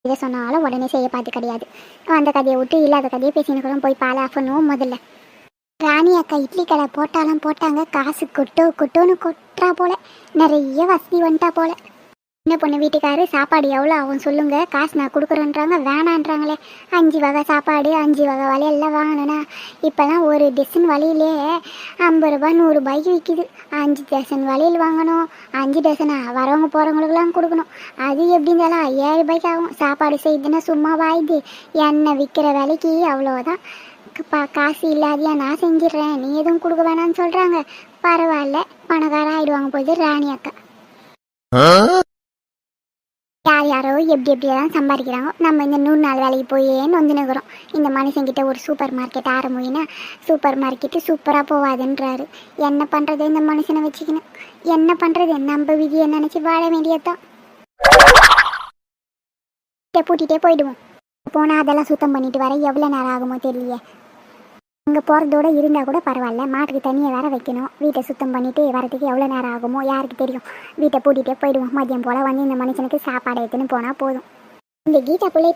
இதை சொன்னாலும் உடனே செய்ய பார்த்து கிடையாது. அந்த கதையை விட்டு இல்லாத கதையை பேசினுக்கிறோம். போய் பால் ஆஃப் பண்ணுவோம் முதல்ல. ராணி அக்கா இட்லி கடை போட்டாலும் போட்டாங்க, காசு கொட்டோன்னு கொட்டுறா போல. நிறைய வசதி வந்துட்டா போல. என்ன பொண்ணு வீட்டுக்காரு சாப்பாடு எவ்வளோ ஆகும் சொல்லுங்க, காசு நான் கொடுக்குறேன்றாங்க, வேணான்றாங்களே. 5 வகை சாப்பாடு 5 வகை வலையெல்லாம் வாங்கணுன்னா இப்போல்லாம் ஒரு டசன் வலையிலே 50 ரூபா 100 ரூபாய்க்கு விற்கிது. 5 டசன் வலையில் வாங்கணும். 5 டசனா வரவங்க போகிறவங்களுக்குலாம் கொடுக்கணும். அது எப்படி இருந்தாலும் 5000 ரூபாய்க்கு ஆகும். சாப்பாடு செய்யுதுன்னா சும்மா வாயுது. எண்ணெய் விற்கிற விலைக்கு அவ்வளோதான். காசு இல்லாதியா நான் செஞ்சிடுறேன், நீ எதுவும் கொடுக்க வேணான்னு சொல்கிறாங்க. பரவாயில்ல, பணக்காரம் ஆயிடுவாங்க போது ராணி அக்கா. யாரோ எப்படியெல்லாம் சம்பாதிக்கிறாங்க. நம்ம இந்த 100 நாள் வேலைக்கு போயே நொந்துனுக்குறோம். இந்த மனுஷங்கிட்ட ஒரு சூப்பர் மார்க்கெட் ஆரம்பினா சூப்பர் மார்க்கெட்டு சூப்பராக போவாதுன்றாரு. என்ன பண்ணுறது இந்த மனுஷனை வச்சுக்கணும்? என்ன பண்ணுறது? நம்ம விதியை நினச்சி வாழ வேண்டியதுதான். பூட்டிகிட்டே போயிடுவோம். போனால் அதெல்லாம் சுத்தம் பண்ணிட்டு வர எவ்வளோ நேரம் ஆகுமோ தெரியலையே. அங்கே போகிறதோட இருந்தால் கூட பரவாயில்ல, மாட்டுக்கு தண்ணியை வேற வைக்கணும். வீட்டை சுத்தம் பண்ணிவிட்டு வரதுக்கு எவ்வளோ நேரம் ஆகுமோ யாருக்கு தெரியும். வீட்டை பூட்டிகிட்டே போயிடுவோம். மதியம் போல் வந்து இந்த மனுஷனுக்கு சாப்பாடு எடுத்துன்னு போனால் போதும். இந்த கீதா பிள்ளை